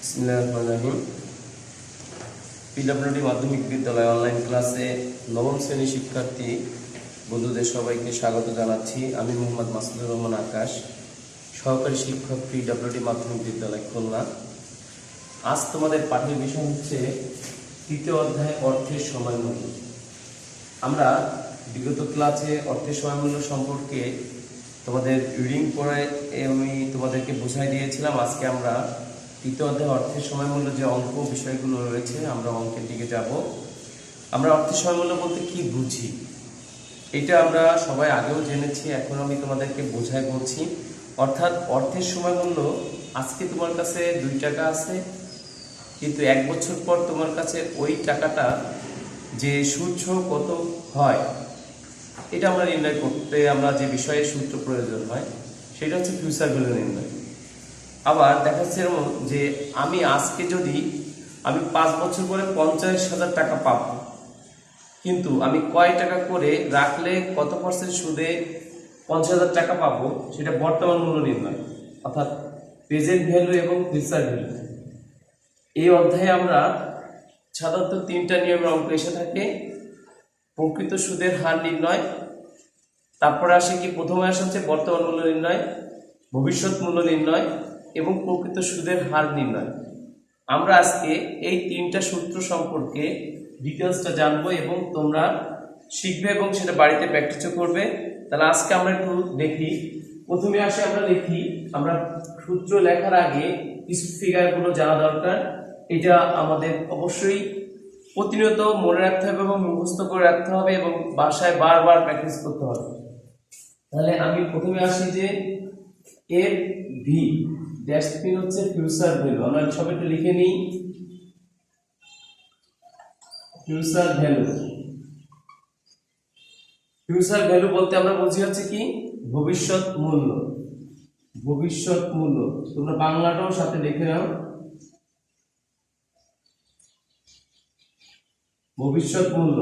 বিসমিল্লাহিররহমানিররহিম। PWD মাধ্যমিক বিদ্যালয় online ক্লাসে নবম শ্রেণীর শিক্ষার্থী বন্ধুদের সবাইকে স্বাগত জানাচ্ছি। আমি মোহাম্মদ মাসুদুর রহমান আকাশ, সহকারী শিক্ষক পিডব্লিউডি মাধ্যমিক বিদ্যালয় খুলনা। আজ তোমাদের পাঠের বিষয় হচ্ছে তৃতীয় অধ্যায় অর্থের সময়মূল্য। আমরা বিগত ক্লাসে অর্থের সময়মূল্য সম্পর্কে তোমাদের রিডিং পড়ে আমি তোমাদেরকে বোঝাই দিয়েছিলাম। আজকে আমরা তৃতীয় অধ্যায় অর্থের সময়মূল্য যে অঙ্ক বিষয়গুলো রয়েছে আমরা অঙ্কের দিকে যাব। আমরা অর্থের সময়মূল্য বলতে কি বুঝি এটা আমরা সবাই আগেও জেনেছি, এখন আমি তোমাদেরকে বোঝাই বলছি। অর্থাৎ অর্থের সময়মূল্য আজকে তোমার কাছে 2 টাকা আছে, কিন্তু 1 বছর পর তোমার কাছে ওই টাকাটা যে সুদ সহ কত হয় এটা আমরা নির্ণয় করতে আমরা যে বিষয়ে সূত্র প্রয়োজন হয় সেটা হচ্ছে ফিউচার ভ্যালু নির্ণয়। আবার দেখা যাচ্ছে যে আমি আজকে যদি 5 বছর পরে 50,000 টাকা পাব, কিন্তু আমি কয় টাকা করে রাখলে কত পার্সেন্ট সুদে 50,000 টাকা পাবো সেটা বর্তমান মূল্য নির্ণয়, অর্থাৎ প্রেজেন্ট ভ্যালু এবং ফিউচার ভ্যালু। এই অধ্যায়ে আমরা সাধারণত 3টা নিয়মের অঙ্ক এসে থাকে। প্রকৃত সুদের হার নির্ণয়, তারপরে আসে কি প্রথমে আসে হচ্ছে বর্তমান মূল্য নির্ণয়, ভবিষ্যৎ মূল্য নির্ণয় এবং প্রকৃত সুদের হার নির্ণয়। আমরা আজকে এই 3টা সূত্র সম্পর্কে ডিটেলসটা জানবো এবং তোমরা শিখবে এবং সেটা বাড়িতে প্র্যাকটিসও করবে। তাহলে আজকে আমরা একটু দেখি। প্রথমে আসে আমরা দেখি, আমরা সূত্র লেখার আগে কিছু ফিগারগুলো জানা দরকার। এটা আমাদের অবশ্যই প্রতিনিয়ত মনে রাখতে হবে এবং মুখস্থ করে রাখতে হবে এবং বাসায় বারবার প্র্যাকটিস করতে হবে। তাহলে আমি প্রথমে আসি যে এর ভি ড্যাশ পিন হচ্ছে ফিউচার ভ্যালু। আমরা সব একটু লিখে নিই। ফিউচার ভ্যালু, ফিউচার ভ্যালু বলতে আমরা বুঝি হচ্ছে কি ভবিষ্যৎ মূল্য। ভবিষ্যৎ মূল্য তোমরা বাংলাটাও সাথে লিখে নাও। ভবিষ্যৎ মূল্য,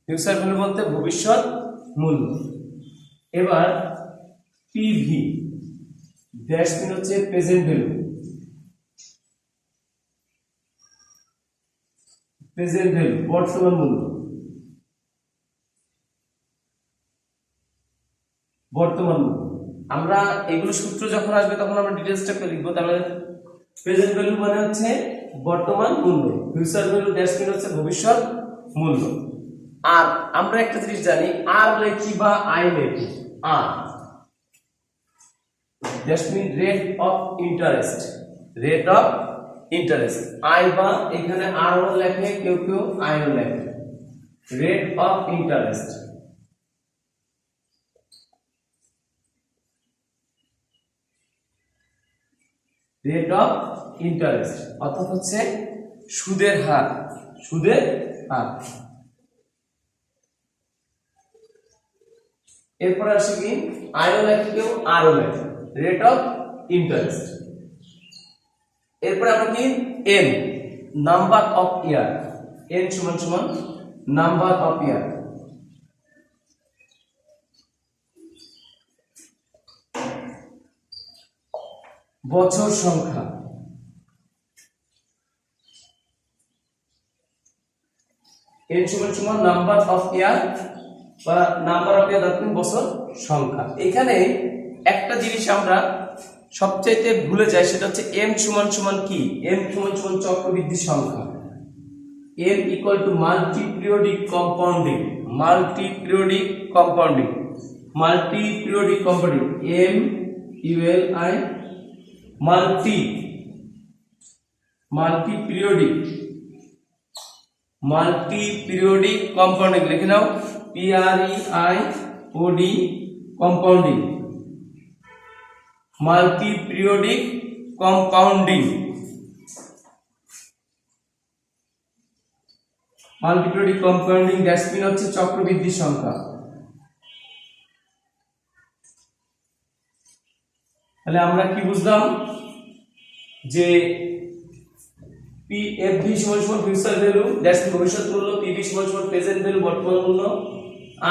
ফিউচার ভ্যালু বলতে ভবিষ্যৎ মূল্য। এবার পিভি ড্যাশ পিন হচ্ছে প্রেজেন্ট ভ্যালু। প্রেজেন্ট ভ্যালু বর্তমান মূল্য। বর্তমান মূল্য আমরা এগুলো সূত্র যখন আসবে তখন আমরা ডিটেইলসটা লিখবো। তাহলে প্রেজেন্ট ভ্যালু মানে হচ্ছে বর্তমান মূল্য, ফিউচার ভ্যালু ড্যাশ পিন হচ্ছে ভবিষ্যৎ মূল্য। আর আমরা একটা জিনিস জানি, আর লেখি বা আই লেখি। R dash mean rate of interest, rate of interest. I বা এখানে আর ও লেখে, কেউ কেউ আই ও লেখে। Rate of interest, rate of interest অর্থাৎ হচ্ছে সুদের হার। সুদের হার। এরপরে আসে কি আই ও লেখে, কেউ আর ও লেখে। Rate of interest. এরপরে আমরা কি N number of year. N সমান সমান নাম্বার অফ ইয়ার। বছর সংখ্যা। এন সমান সমান নাম্বার অফ ইয়ার বা নাম্বার অফ ইয়ার অর্থাৎ বছর সংখ্যা। এখানে একটা জিনিস আমরা সবচাইতে ভুলে যাই, সেটা হচ্ছে এম সমান সমান কি, এম সমান সমান চক্রবৃদ্ধি সংখ্যা। M equal to multi periodic compounding. Multi periodic compounding, multi periodic compounding. M UL I multi, multi periodic, multi periodic compounding লিখে নাও। PREIOD compounding, multi periodic compounding. Multi periodic compounding dash পিন হচ্ছে চক্রবৃদ্ধি সংখ্যা। তাহলে আমরা কি বুঝলাম যে PFV সমান সমান ফিউচার ভ্যালু ড্যাশ ভবিষ্যৎ মূল্য, PV সমান সমান প্রেজেন্ট ভ্যালু বর্তমান মূল্য,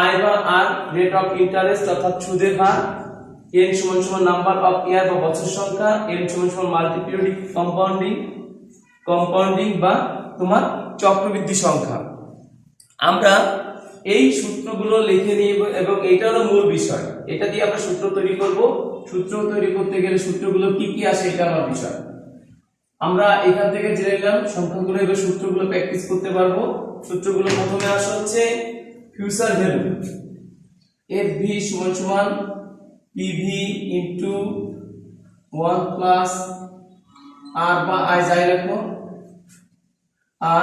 আই বা আর রেট অফ ইন্টারেস্ট অর্থাৎ সুদের হার, n সমান সমান নাম্বার অফ ইয়ার বা বছর সংখ্যা, m সমান সমান মাল্টিপিরিয়ডিক কম্পাউন্ডিং বা তোমার চক্রবৃদ্ধি সংখ্যা। আমরা এই সূত্রগুলো লিখে নিব এবং এটা হলো মূল বিষয়। এটা দিয়ে আমরা সূত্র তৈরি করব। সূত্র তৈরি করতে গেলে সূত্রগুলো কি কি আসে এটা আমার বিষয়। আমরা এখান থেকে জেনে নিলাম সংখ্যাগুলো, এবার সূত্রগুলো প্র্যাকটিস করতে পারবো। সূত্রগুলো প্রথমে আসা হচ্ছে ফিউচার ভ্যালু FV সমান সমান PV ইনটু 1 প্লাস R বা I যাই রাখো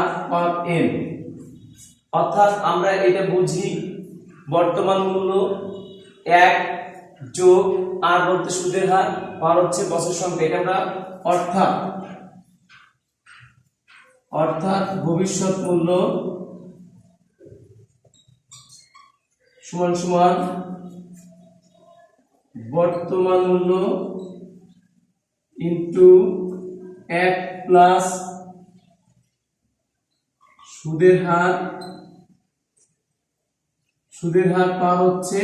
R পার N, অর্থাৎ আমরা এটা বুঝি বর্তমান মূল্য 1 যোগ R বলতে সুদের হার, পার হচ্ছে বছর সংখ্যা। এটা আমরা অর্থাৎ ভবিষ্যৎ মূল্য সমান সমান বর্তমান মূল্য ইনটু 1 প্লাস সুদের হার পার হচ্ছে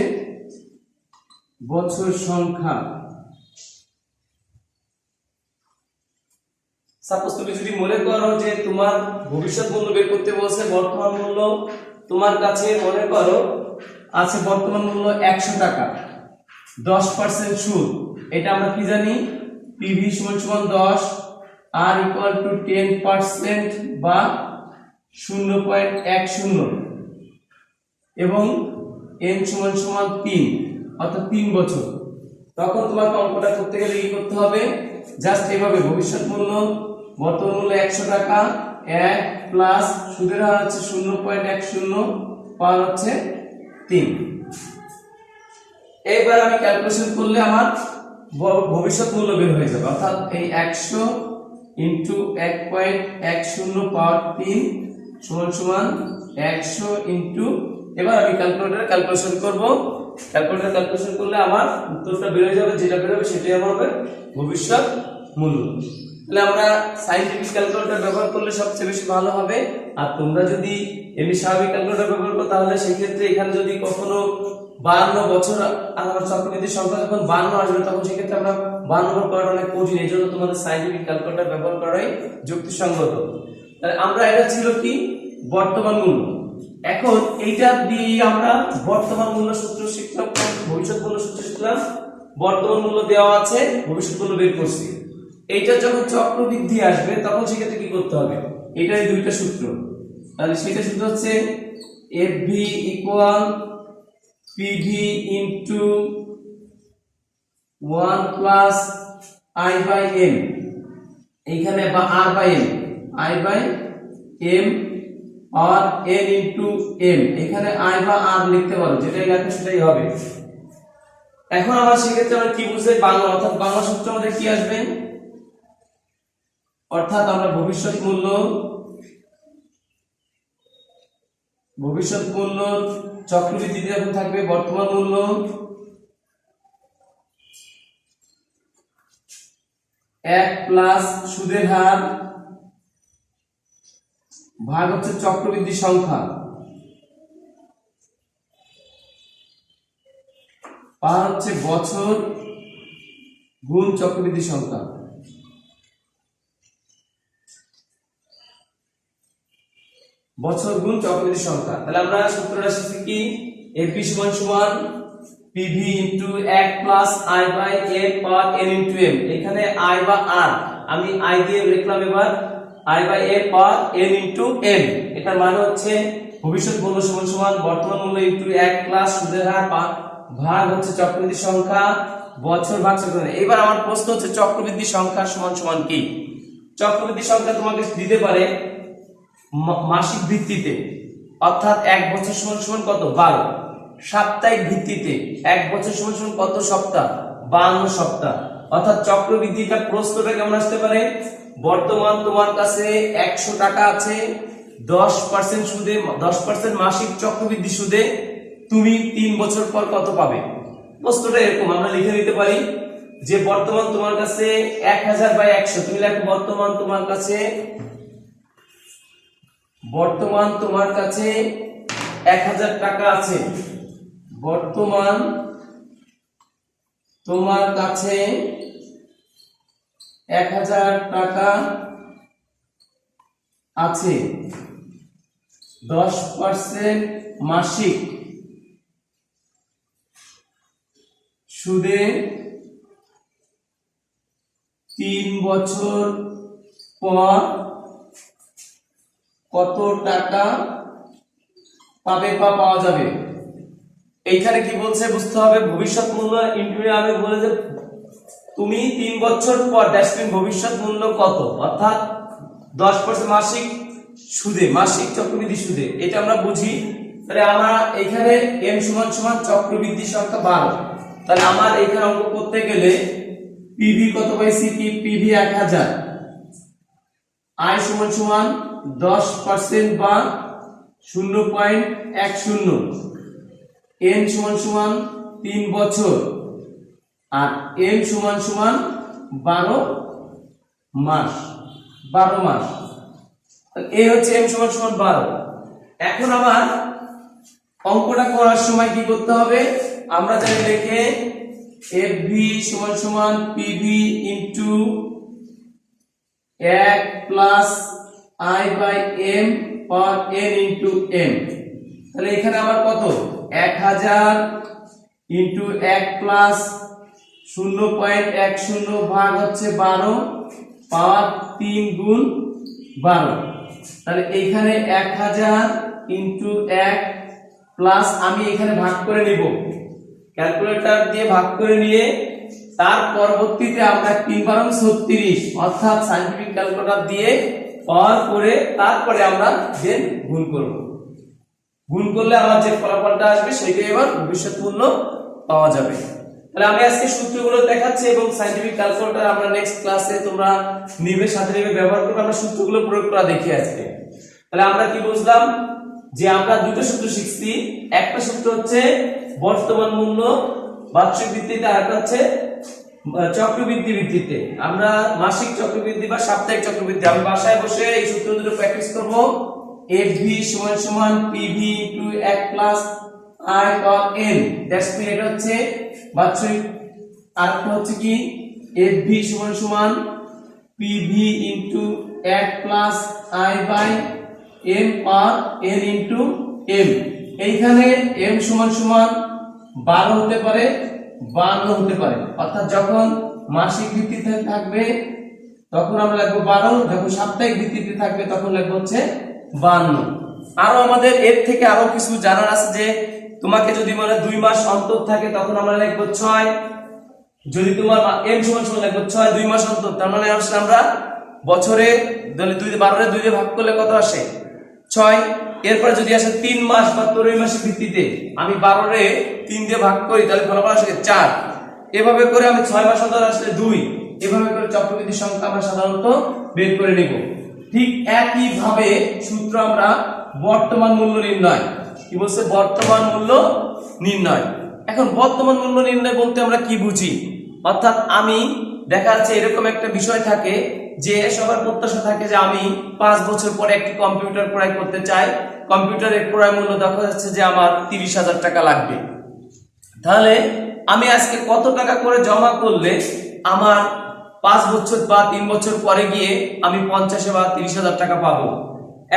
বছর সংখ্যা। সাপোজ তুমি যদি মনে করো যে তোমার ভবিষ্যৎ মূল্য বের করতে বলছে, বর্তমান মূল্য তোমার কাছে মনে করো আছে বর্তমান মূল্য 100 টাকা, 10% সুদ। এটা আমরা কি জানি, PV সমান সমান 10, R ইকুয়াল টু 10% বা 0.10 এবং n সমান সমান 3, অর্থাৎ 3 বছর। তখন তোমাকে অঙ্কটা করতে গেলে কি করতে হবে, জাস্ট এভাবে ভবিষ্যৎ মূল্য বর্তমান মূল্য 100 টাকা 1 প্লাস সুদের হার হচ্ছে 0.10 পার হচ্ছে 3। এবার আমি ক্যালকুলেশন করলে আমার ভবিষ্যৎ মূল্য বের হয়ে যাবে, অর্থাৎ এই 100 ইনটু 1.10 পাওয়ার 3 সমান সমান 100 ইনটু, এবার আমি ক্যালকুলেশন করব। ক্যালকুলেশন করলে আমার উত্তরটা বের হয়ে যাবে, যেটা বের হবে সেটাই আমার হবে ভবিষ্যৎ মূল্য। তাহলে আমরা সায়েন্টিফিক ক্যালকুলেটর ব্যবহার করলে সবচেয়ে বেশি ভালো হবে। আর তোমরা যদি এমনি স্বাভাবিক ক্যালকুলেটর ব্যবহার করো তাহলে সেই ক্ষেত্রে এখানে যদি কখনো 52 বছর আমার চক্রবৃদ্ধির সংখ্যা যখন 52 আসবে তখন সেই ক্ষেত্রে আমরা 52 করাটা অনেক কঠিন, এই জন্য তোমাদের সায়েন্টিফিক ক্যালকুলেটর ব্যবহার করাই যুক্তিসঙ্গত। তাহলে আমরা এটা ছিল কি বর্তমান মূল্য। এখন এইটা দিয়ে আমরা বর্তমান মূল্য সূত্র শিখলাম, ভবিষ্যৎ মূল্য সূত্র শিখলাম। বর্তমান মূল্য দেওয়া আছে, ভবিষ্যৎ মূল্য বের করছি। এইটা যখন চক্রবৃদ্ধি আসবে তখন সেক্ষেত্রে কি করতে হবে, এটাই দুইটা সূত্র। তাহলে সেটা সূত্র হচ্ছে FV equal PV into 1 plus I by M, এইখানে বা R by M, I by M আর N ইনটু M, এখানে I বা R লিখতে পারো, যেটাই লেখো সেটাই হবে। এখন আবার সেক্ষেত্রে আমরা কি বুঝতে বাংলা, অর্থাৎ বাংলা সূত্র আমাদের কি আসবে, অর্থাৎ আমরা ভবিষ্যৎ মূল্য চক্রবৃদ্ধি যখন থাকবে বর্তমান মূল্য এক প্লাস সুদের হার ভাগ হচ্ছে চক্রবৃদ্ধি সংখ্যা, পার হচ্ছে বছর গুণ চক্রবৃদ্ধি সংখ্যা। বছর গুণ চক্রবৃদ্ধি সংখ্যা। তাহলে আমরা সূত্রটা শিখছি কি, FV সমান সমান PV into 1 plus I by M power N into M। এখানে I বা R আমি I দিয়ে লিখলাম, এবার I by M power N into M। এটার মানে হচ্ছে ভবিষ্যৎ মূল্য সমান সমান বর্তমান মূল্য ইনটু 1 প্লাস সুদের হার ভাগ হচ্ছে চক্রবৃদ্ধি সংখ্যা, বছর ভাগ চক্রবৃদ্ধি। এবার আমার প্রশ্ন হচ্ছে চক্রবৃদ্ধি সংখ্যা সমান সমান কি। চক্রবৃদ্ধি সংখ্যা তোমাকে দিতে পারে মাসিক ভিত্তিতে, অর্থাৎ 1 বছর সমান সমান কত 12, সাপ্তাহিক ভিত্তিতে 1 বছর সমান সমান কত সপ্তাহ 52 সপ্তাহ। অর্থাৎ চক্রবৃদ্ধিটা প্রশ্নটা কেমন আসতে পারে, বর্তমান তোমার কাছে 100 টাকা আছে, 10% সুদে 10% মাসিক চক্রবৃদ্ধি সুদে তুমি 3 বছর পর কত পাবে। প্রশ্নটা এরকম আমরা লিখে দিতে পারি যে বর্তমান তোমার কাছে 1000 বাই 100, তুমি লেখো বর্তমান তোমার কাছে 1000 টাকা আছে, বর্তমান তোমার কাছে 1000 টাকা আছে, 10% মাসিক সুদে 3 বছর পর কত টাকা পাবে বা পাওয়া যাবে। এইখানে কি বলছে বুঝতে হবে, ভবিষ্যৎ মূল্য ইনটু আমি বলে যে তুমি 3 বছর পর ড্যাশপিন ভবিষ্যৎ মূল্য কত, অর্থাৎ 10% মাসিক সুদে, মাসিক চক্রবৃদ্ধি সুদে, এটা আমরা বুঝি। তাহলে আমরা এখানে m সমান সমান চক্রবৃদ্ধি সংখ্যা 12। তাহলে আমার এখানে অঙ্ক করতে গেলে পিভি কত পাইছি, কি পিভি 1000, আই সমান সমান 10% বা 0.10, n সমান সমান 3 বছর, আর m সমান সমান 12 মাস, 12 মাস। এই হচ্ছে m সমান সমান 12। এখন আমার অঙ্কটা করার সময় কি করতে হবে, আমরা জানি লিখে fv সমান সমান pv into 1 plus i by m power n into m। তাহলে এখানে আমার কত, 1000 ইনটু 1 প্লাস 0.10 ভাগ হচ্ছে 12 পাওয়ার 3 গুণ 12। তাহলে এইখানে 1000 ইনটু 1 প্লাস আমি এখানে ভাগ করে নিব, ক্যালকুলেটর দিয়ে ভাগ করে নিয়ে তার পরবর্তীতে আমরা 3 বার 36 অর্থাৎ সায়েন্টিফিক ক্যালকুলেটর দিয়ে পাওয়ার করে তারপরে আমরা দেন গুণ করব। গুণ করলে আমার যে ফলাফলটা আসবে সেটাই এবার ভবিষ্যৎ মূল্য পাওয়া যাবে। তাহলে আমি আজকে সূত্রগুলো দেখাচ্ছি এবং সায়েন্টিফিক ক্যালকুলেটর আমরা নেক্সট ক্লাসে তোমরা নিবে সাথে নিবে ব্যবহার করবে, আমরা সূত্রগুলো প্রয়োগ করা দেখি আজকে। তাহলে আমরা কি বুঝলাম, যে আমরা দুটো সূত্র শিখছি, একটা সূত্র হচ্ছে বর্তমান মূল্য বার্ষিক ভিত্তিতে, আর একটা হচ্ছে চক্রবৃদ্ধি ভিত্তিতে। আমরা মাসিক চক্রবৃদ্ধি বা সাপ্তাহিক চক্রবৃদ্ধি, আমি বাসায় বসে এই সূত্র দুটো প্র্যাকটিস করব। fv সমান সমান pv into 1 plus i power n, that's mean এটা হচ্ছে বাৎসরিক। আরেকটা হচ্ছে কি fv সমান সমান pv into 1 plus i by m power n into m। এইখানে m সমান সমান 12 হতে পারে, 52 হতে পারে, অর্থাৎ যখন মাসিক ভিত্তিতে থাকবে তখন আমরা লিখব 12, যখন সাপ্তাহিক ভিত্তিতে থাকবে তখন লিখব হচ্ছে 52। আরো আমাদের এর থেকে আরো কিছু জানার আছে, যে তোমাকে যদি মানে 2 মাস অন্তর থাকে তখন আমরা লিখব 6, যদি তোমার m সমান সমান লিখব 6 2 মাস অন্তর, তার মানে আসলে আমরা বছরে 12 2 দিয়ে ভাগ করলে কত আসে 6। এরপর যদি আসে 3 মাস বা 3 মাসের ভিত্তিতে আমি 12 রে 3 দিয়ে ভাগ করি তাহলে ফলাফল আসে 4। এভাবে করে আমি 6 মাস অন্তর আসলে 2, এভাবে করে চক্রবৃদ্ধি সংখ্যা আমরা সাধারণত বের করে নেব। ঠিক একই ভাবে সূত্র আমরা বর্তমান মূল্য নির্ণয়, কি বলছে বর্তমান মূল্য নির্ণয়। এখন বর্তমান মূল্য নির্ণয় বলতে আমরা কি বুঝি, অর্থাৎ আমি দেখা যাচ্ছে এরকম একটা বিষয় থাকে যে সবার প্রত্যাশা থাকে যে আমি 5 বছর পরে একটি কম্পিউটার ক্রয় করতে চাই, কম্পিউটারের ক্রয় মূল্য দেখা যাচ্ছে যে আমার 30,000 টাকা লাগবে। তাহলে আমি আজকে কত টাকা করে জমা করলে আমার 5 বছর বা 3 বছর পরে গিয়ে আমি 50 বা 30,000 টাকা পাবো।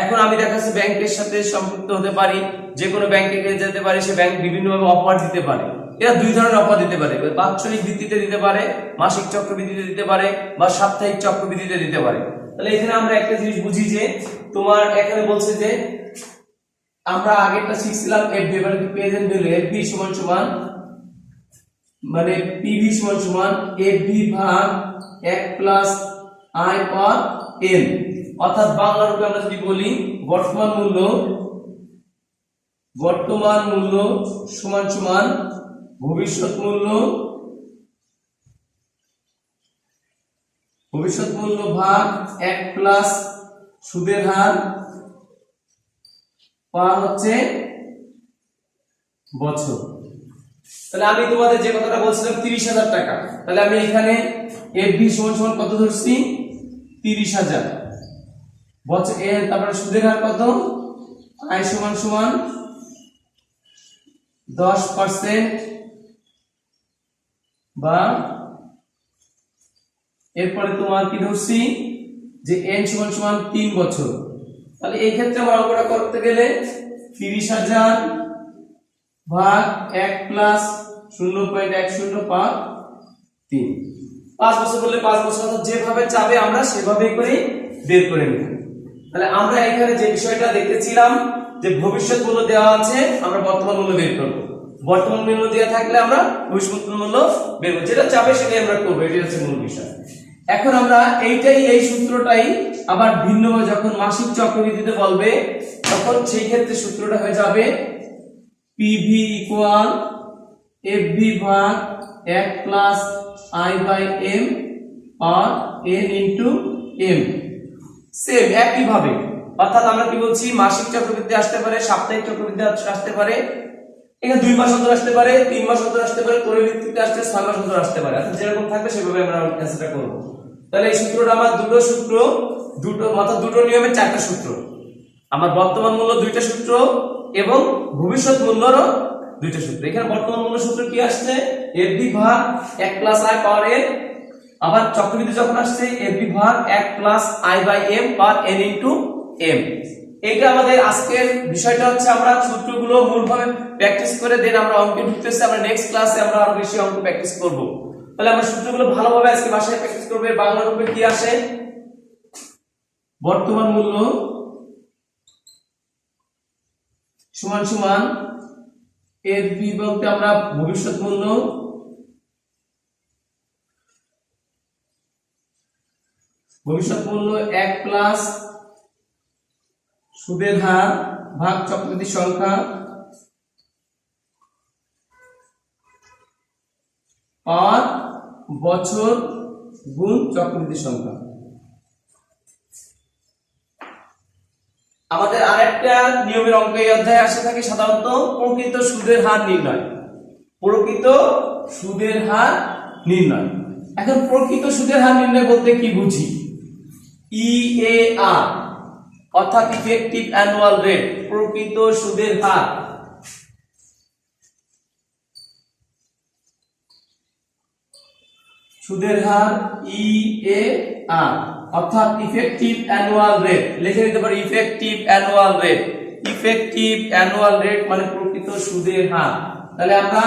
এখন আমি দেখা যাচ্ছে ব্যাংকের সাথে সম্পৃক্ত হতে পারি, যে কোনো ব্যাংকে যেতে পারি, সে ব্যাংক বিভিন্নভাবে অফার দিতে পারে। এরা 2 ধরনের অফার দিতে পারে, বাৎসরিক ভিত্তিতে দিতে পারে, মাসিক চক্রবৃদ্ধিতে দিতে পারে, বা সাপ্তাহিক চক্রবৃদ্ধিতে দিতে পারে। তাহলে এখানে আমরা একটা জিনিস বুঝি যে তোমার এখানে বলছে যে আমরা আগেরটা শিখছিলাম এফডি, মানে প্রেজেন্ট ভ্যালু, এফডি সমান সমান মানে পিভি সমান সমান এফডি ভাগ 1 প্লাস আই পাওয়ার n, অর্থাৎ বাংলা রূপে আমরা যদি বলি বর্তমান মূল্য সমান সমান ভবিষ্যৎ মূল্য ভাগ 1 প্লাস সুদের হার পাওয়ার হচ্ছে বছর। তাহলে আমি তোমাদের যে কথাটা বলছিলাম 30,000 টাকা, তাহলে আমি এখানে এফবি সমান সমান কত ধরছি 30,000 বছর, তারপরে সুদের হার কত, আই সমান সমান 10%, বা এরপরে তোমার কি ধরছি যে n সমান সমান 3 বছর, তাহলে এই ক্ষেত্রে আমরা অঙ্কটা করতে গেলে 30,000 ভাগ 1 প্লাস 0.10 ভাগ 3, 5 বছর বললে 5 বছর যেভাবে চাবে আমরা সেভাবেই করে বের করে নেব। তাহলে আমরা এখানে যে বিষয়টা দেখতেছিলাম যে ভবিষ্যৎ মূল্য দেওয়া আছে, আমরা বর্তমান মূল্য বের করব। বর্তমান মূল্য দেওয়া থাকলে আমরা ভবিষ্যৎ মূল্য বের করব, যেটা চাবে সেটাই আমরা করব, এটাই হচ্ছে মূল বিষয়। এখন আমরা এই সূত্রটাই আবার ভিন্নভাবে যখন মাসিক চক্রবৃদ্ধিতে বলবে তখন সেই ক্ষেত্রে সূত্রটা হয়ে যাবে PV ইকুয়াল FV ভাগ 1 প্লাস I/m আর n ইনটু m। সেম একই ভাবে, অর্থাৎ আমরা কি বলছি মাসিক চক্রবৃদ্ধি আসতে পারে, সাপ্তাহিক চক্রবৃদ্ধি আসতে পারে, এখানে 2 মাস অন্তর আসতে পারে, 3 মাস অন্তর আসতে পারে, পরিবৃত্তিতে আসতে 6 মাস অন্তর আসতে পারে, অর্থাৎ যেরকম থাকবে সেভাবে আমরা অ্যান্সারটা করব। তাহলে এই সূত্রটা আমার দুটো নিয়মে 4টা সূত্র, আমার বর্তমান মূল্য 2টা সূত্র এবং ভবিষ্যৎ মূল্যরও 2টা সূত্র। এখানে বর্তমান মূল্য সূত্র কি আসছে FV ভাগ 1 প্লাস I পাওয়ার n, আবার চক্রবৃদ্ধি যখন আসছে FV ভাগ 1 প্লাস I/m পাওয়ার n ইনটু m। এইটা আমাদের আজকের বিষয়টা হচ্ছে আমরা সূত্রগুলো মূলভাবে প্র্যাকটিস করে দেন আমরা অঙ্কে ঢুকতেছি, আমরা নেক্সট ক্লাসে আমরা আরো বেশি অঙ্ক প্র্যাকটিস করব। তাহলে আমরা সূত্রগুলো ভালোভাবে আজকে বাসায় প্র্যাকটিস করব। বাংলা রূপে কি আসে, বর্তমান মূল্য সমান সমান FV বলতে আমরা ভবিষ্যৎ মূল্য ভবিষ্যৎ মূল্য 1 প্লাস সুদের হার ভাগ চক্রবৃদ্ধি সংখ্যা পাওয়ার বছর গুণ চক্রবৃদ্ধি সংখ্যা। আমাদের আরেকটা নিয়মের অঙ্ক এই অধ্যায়ে আসে থাকে সাধারণত প্রকৃত সুদের হার নির্ণয়। প্রকৃত সুদের হার নির্ণয়। এখন প্রকৃত সুদের হার নির্ণয় বলতে কি বুঝি? EAR অর্থাৎ ইফেক্টিভ অ্যানুয়াল রেট, প্রকৃত সুদের হার। সুদের হার EAR অর্থাৎ ইফেক্টিভ অ্যানুয়াল রেট, লিখে নিতে পারি effective annual rate. Effective annual rate মানে প্রকৃত সুদের হার। তাহলে আমরা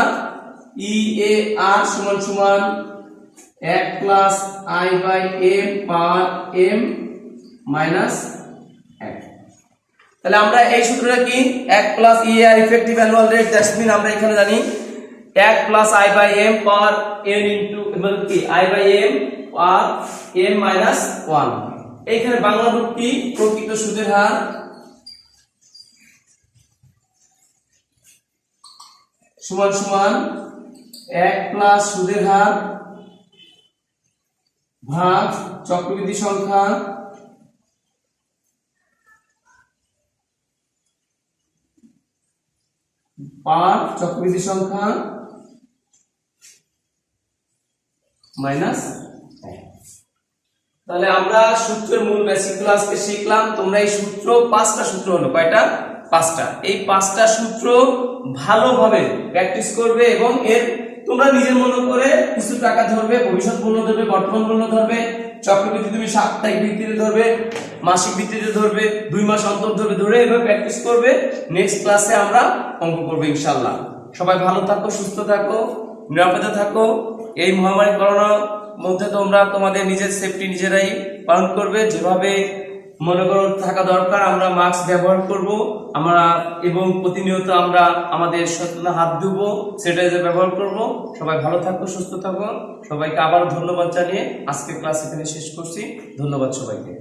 EAR সমান সমান 1 প্লাস I/m পাওয়ার m মাইনাস 1। তাহলে আমরা এই সূত্রটা কি 1 plus EAR effective annual rate, that's mean আমরা এখানে জানি 1 প্লাস I/m পাওয়ার n ইনটু মানে কি I/m আর m মাইনাস 1। এইখানে বাংলা রূপ কি প্রকৃত সুদের হার সমান সমান 1 প্লাস সুদের হার ভাগ চক্রবৃদ্ধি সংখ্যা পাওয়ার চক্রবৃদ্ধি সংখ্যা মাইনাস। তাহলে আমরা সূত্রের মূল বেসিকগুলো আজকে শিখলাম। তোমরা এই সূত্র 5টা সূত্র হলো, কয়টা? 5টা। এই 5টা সূত্র ভালোভাবে প্র্যাকটিস করবে এবং এর তোমরা নিজের মতো করে কিছু টাকা ধরবে, ভবিষ্যৎ মূল্য ধরবে, বর্তমান মূল্য ধরবে, চক্রবৃদ্ধি তুমি সাপ্তাহিক ভিত্তিতে ধরবে, মাসিক ভিত্তিতে ধরবে, 2 মাস অন্তর ধরে এভাবে প্র্যাকটিস করবে। নেক্সট ক্লাসে আমরা অঙ্ক করব ইনশাআল্লাহ। সবাই ভালো থাকো, সুস্থ থাকো, নিরাপদে থাকো। এই মহামারী করোনার মধ্যে তোমরা তোমাদের নিজের সেফটি নিজেরাই পালন করবে, যেভাবে মনে করো থাকা দরকার। আমরা মাস্ক ব্যবহার করব আমরা এবং প্রতিনিয়ত আমরা আমাদের সচেতন হাত ধুবো, স্যানিটাইজার ব্যবহার করব। সবাই ভালো থাকো, সুস্থ থাকো। সবাইকে আবার ধন্যবাদ জানিয়ে আজকে ক্লাস এখানে শেষ করছি। ধন্যবাদ সবাইকে।